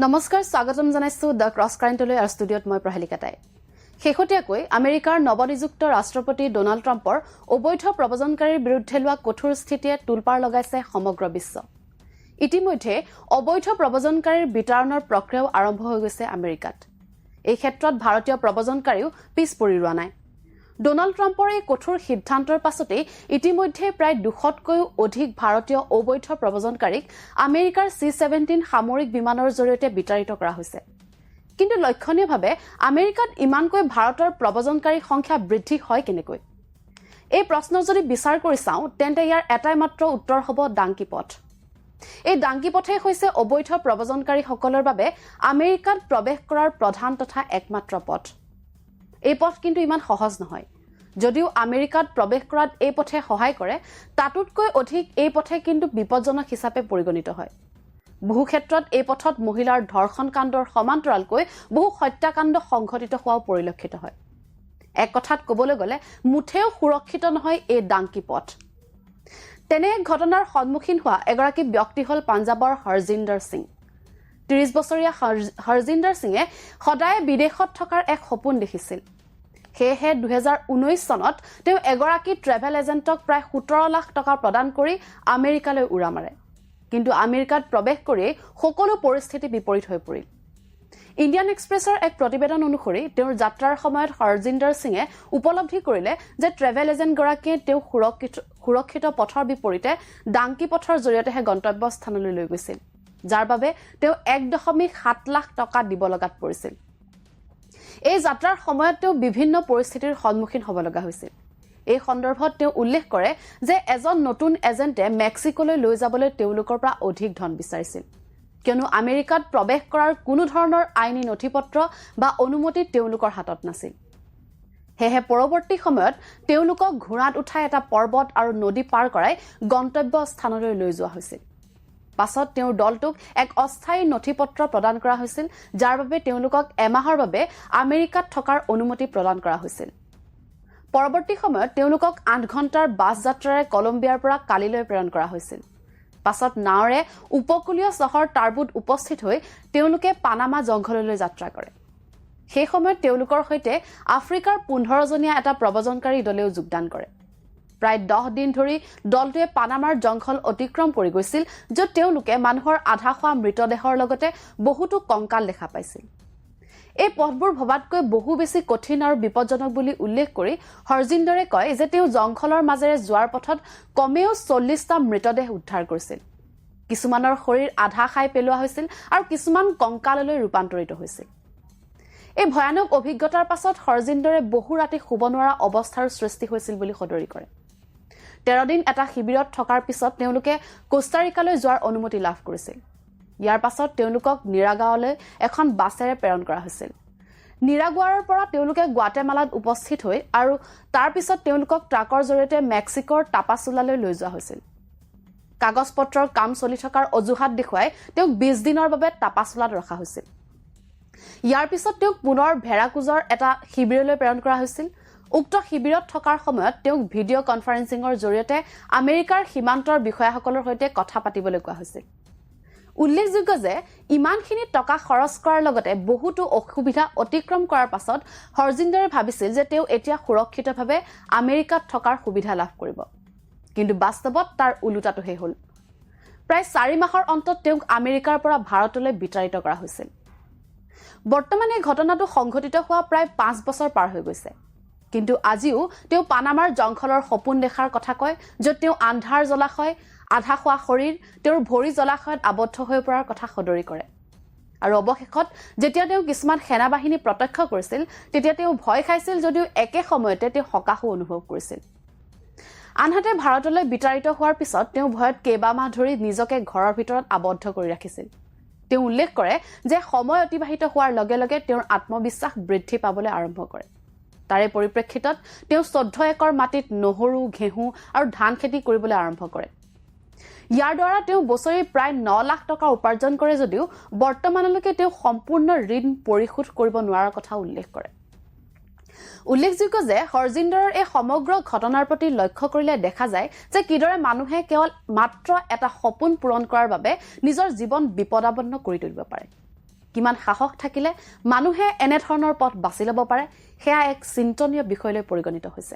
নমস্কাৰ স্বাগতম জনাইছো দ্য ক্ৰছ কাৰেণ্টলৈ আৰু ষ্টুডিঅ'ত মই প্ৰহেলিকাতাই শেহতীয়াকৈ আমেৰিকাৰ নৱনিযুক্ত ৰাষ্ট্ৰপতি ডোনাল্ড ট্ৰাম্পৰ অবৈধ প্ৰব্ৰজনকাৰীৰ বিৰুদ্ধে লোৱা কঠোৰ স্থিতিয়ে তুলপাৰ লগাইছে সমগ্ৰ বিশ্ব ইতিমধ্যে অবৈধ প্ৰব্ৰজনকাৰীৰ বিতৰণৰ প্ৰক্ৰিয়াও আৰম্ভ হৈ গৈছে আমেৰিকাত এই ক্ষেত্ৰত ভাৰতীয় প্ৰব্ৰজনকাৰীও পিছ পৰি ৰোৱা নাই ডোনাল্ড ট্ৰাম্পৰ এই কঠোৰ সিদ্ধান্তৰ পাছতে ইতিমধ্যে প্ৰায় 200তকৈও অধিক ভাৰতীয় অবৈধ প্ৰব্ৰজনকাৰীক আমেৰিকাৰ C-17 সামৰিক বিমানৰ জৰিয়তে বিতাড়িত কৰা হৈছে কিন্তু লক্ষণীয়ভাৱে আমেৰিকাত ইমানকৈ ভাৰতৰ প্ৰব্ৰজনকাৰী সংখ্যা বৃদ্ধি হয় কেনেকৈ এই প্ৰশ্ন যদি বিচাৰ কৰি চাওঁ তেন্তে ইয়াৰ এটাই মাত্ৰ উত্তৰ হ'ব ডাংকি পথ এই ডাংকি পথে হৈছে অবৈধ প্ৰব্ৰজনকাৰীসকলৰ বাবে আমেৰিকাত প্ৰৱেশ কৰাৰ প্ৰধান তথা একমাত্ৰ পথ এই পথ কিন্তু ইমান সহজ নহয় যদিও আমেৰিকাত প্ৰৱেশ কৰাত এই পথে সহায় কৰে তাতোতকৈ অধিক এই পথে কিন্তু বিপদজনক হিচাপে পৰিগণিত হয় বহু ক্ষেত্ৰত এই পথত মহিলাৰ ধৰ্ষণ কাণ্ডৰ সমান্তৰালকৈ বহু হত্যাকাণ্ড সংঘটিত হোৱাও পৰিলক্ষিত হয় এক কথাত ক'বলৈ গ'লে মুঠেও সুৰক্ষিত নহয় এই ডাংকি পথ তেনে এক ঘটনাৰ সন্মুখীন হোৱা এগৰাকী ব্যক্তি হ'ল পাঞ্জাবৰ হৰজিন্দৰ সিং 30 বছৰীয়া হৰজিন্দৰ সিঙে সদায় বিদেশত থকাৰ এক সপোন দেখিছিল সেয়েহে 2019 চনত তেওঁ এগৰাকী ট্ৰেভেল এজেণ্টক প্ৰায় 17 লাখ টকা প্ৰদান কৰি আমেৰিকালৈ উৰা মাৰে কিন্তু আমেৰিকাত প্ৰৱেশ কৰি সকলো পৰিস্থিতি বিপৰীত হৈ পৰিল ইণ্ডিয়ান এক্সপ্ৰেছৰ এক প্ৰতিবেদন অনুসৰি তেওঁৰ যাত্ৰাৰ সময়ত হৰজিন্দৰ সিঙে উপলব্ধি কৰিলে যে ট্ৰেভেল এজেণ্ট গৰাকীয়ে তেওঁ সুৰক্ষিত পথৰ বিপৰীতে ডাংকি পথৰ জৰিয়তেহে গন্তব্যস্থানলৈ লৈ গৈছিল যাৰ বাবে তেওঁ 1.7 লাখ টকা দিব লগাত পৰিছিল এই যাত্ৰাৰ সময়ত তেওঁ বিভিন্ন পৰিস্থিতিৰ সন্মুখীন হ'ব লগা হৈছিল এই সন্দৰ্ভত তেওঁ উল্লেখ কৰে যে এজন নতুন এজেণ্টে মেক্সিকোলৈ লৈ যাবলৈ তেওঁলোকৰ পৰা অধিক ধন বিচাৰিছিল কিয়নো আমেৰিকাত প্ৰৱেশ কৰাৰ কোনো ধৰণৰ আইনী নথিপত্ৰ বা অনুমতি তেওঁলোকৰ হাতত নাছিল হেহে পৰৱৰ্তী সময়ত তেওঁলোকক ঘোঁৰাত উঠাই এটা পৰ্বত আৰু নদী পাৰ কৰাই গন্তব্য স্থানলৈ লৈ যোৱা হৈছিল পাছত তেওঁৰ দলটোক এক অস্থায়ী নথিপত্ৰ প্ৰদান কৰা হৈছিল যাৰ বাবে তেওঁলোকক এমাহৰ বাবে আমেৰিকাত থকাৰ অনুমতি প্ৰদান কৰা হৈছিল পৰৱৰ্তী সময়ত তেওঁলোকক 8 ঘণ্টাৰ বাছ যাত্ৰাৰে কলম্বিয়াৰ পৰা কালিলৈ প্ৰেৰণ কৰা হৈছিল পাছত নাওৰে উপকূলীয় চহৰ টাৰ্বুত উপস্থিত হৈ তেওঁলোকে পানামা জংঘললৈ যাত্ৰা কৰে সেই সময়ত তেওঁলোকৰ সৈতে আফ্ৰিকাৰ 15 জনীয়া এটা প্ৰব্ৰজনকাৰী দলেও যোগদান কৰে প্ৰায় 10 দিন ধৰি দলটোৱে পানামাৰ জংঘল অতিক্ৰম কৰি গৈছিল য'ত তেওঁলোকে মানুহৰ আধা খোৱা মৃতদেহৰ লগতে বহুতো কংকাল দেখা পাইছিল এই পথবোৰ ভবাতকৈ বহু বেছি কঠিন আৰু বিপদজনক বুলি উল্লেখ কৰি হৰজিন্দৰে কয় যে তেওঁ জংঘলৰ মাজেৰে যোৱাৰ পথত কমেও 40টা মৃতদেহ উদ্ধাৰ কৰিছিল কিছুমানৰ শৰীৰ আধা খাই পেলোৱা হৈছিল আৰু কিছুমান কংকাললৈ ৰূপান্তৰিত হৈছিল এই ভয়ানক অভিজ্ঞতাৰ পাছত হৰজিন্দৰে বহু ৰাতি শুব নোৱাৰা অৱস্থাৰ সৃষ্টি হৈছিল বুলি সদৰি কৰে 13 দিন এটা শিবিৰত থকাৰ পিছত তেওঁলোকে কোষ্টাৰিকালৈ যোৱাৰ অনুমতি লাভ কৰিছিল ইয়াৰ পাছত তেওঁলোকক নিৰাগাঁৱলৈ এখন বাছেৰে প্ৰেৰণ কৰা হৈছিল নিৰাগুৱাৰৰ পৰা তেওঁলোকে গুৱাটেমালাত উপস্থিত হৈ আৰু তাৰ পিছত তেওঁলোকক ট্ৰাকৰ জৰিয়তে মেক্সিকোৰ টাপাচুলালৈ লৈ যোৱা হৈছিল কাগজপত্ৰৰ কাম চলি থকাৰ অজুহাত দেখুৱাই তেওঁক 20 দিনৰ বাবে টাপাচুলাত ৰখা হৈছিল ইয়াৰ পিছত তেওঁক পুনৰ ভেৰাকুজৰ এটা শিবিৰলৈ প্ৰেৰণ কৰা হৈছিল উক্ত শিবিৰত থকাৰ সময়ত তেওঁক ভিডিঅ' কনফাৰেন্সিঙৰ জৰিয়তে আমেৰিকাৰ সীমান্তৰ বিষয়াসকলৰ সৈতে কথা পাতিবলৈ কোৱা হৈছিল উল্লেখযোগ্য যে ইমানখিনি টকা খৰচ কৰাৰ লগতে বহুতো অসুবিধা অতিক্ৰম কৰাৰ পাছত হৰজিন্দৰে ভাবিছিল যে তেওঁ এতিয়া সুৰক্ষিতভাৱে আমেৰিকাত থকাৰ সুবিধা লাভ কৰিব কিন্তু বাস্তৱত তাৰ উলুটাটোহে হ'ল প্ৰায় 4 মাহৰ অন্তত তেওঁক আমেৰিকাৰ পৰা ভাৰতলৈ বিতাড়িত কৰা হৈছিল বৰ্তমান এই ঘটনাটো সংঘটিত হোৱা প্ৰায় 5 বছৰ পাৰ হৈ গৈছে কিন্তু আজিও তেওঁ পানামাৰ জংঘলৰ সপোন দেখাৰ কথা কয় য'ত তেওঁ আন্ধাৰ জলাশয় আধা খোৱা শৰীৰ তেওঁৰ ভৰি জলাশয়ত আবদ্ধ হৈ পৰাৰ কথা সদৰি কৰে আৰু অৱশেষত যেতিয়া তেওঁ কিছুমান সেনাবাহিনী প্ৰত্যক্ষ কৰিছিল তেতিয়া তেওঁ ভয় খাইছিল যদিও একে সময়তে তেওঁ হতাশও অনুভৱ কৰিছিল আনহাতে ভাৰতলৈ বিতাড়িত হোৱাৰ পিছত তেওঁ ভয়ত কেইবামাহ ধৰি নিজকে ঘৰৰ ভিতৰত আবদ্ধ কৰি ৰাখিছিল তেওঁ উল্লেখ কৰে যে সময় অতিবাহিত হোৱাৰ লগে লগে তেওঁৰ আত্মবিশ্বাস বৃদ্ধি পাবলৈ আৰম্ভ কৰে তাৰে পৰিপ্ৰেক্ষিতত তেওঁ 14 একৰ মাটিত নহৰু ঘেঁহু আৰু ধান খেতি কৰিবলৈ আৰম্ভ কৰে ইয়াৰ দ্বাৰা তেওঁ বছৰি প্ৰায় 9 লাখ টকা উপাৰ্জন কৰে যদিও বৰ্তমানলৈকে তেওঁ সম্পূৰ্ণ ঋণ পৰিশোধ কৰিব নোৱাৰাৰ কথা উল্লেখ কৰে উল্লেখযোগ্য যে হৰজিন্দৰৰ এই সমগ্ৰ ঘটনাৰ প্ৰতি লক্ষ্য কৰিলে দেখা যায় যে কিদৰে মানুহে কেৱল মাত্ৰ এটা সপোন পূৰণ কৰাৰ বাবে নিজৰ জীৱন বিপদাপন্ন কৰি তুলিব পাৰে কিমান সাহস থাকিলে মানুহে এনেধৰণৰ পথ বাছি ল'ব পাৰে সেয়া এক চিন্তনীয় বিষয়লৈ পৰিগণিত হৈছে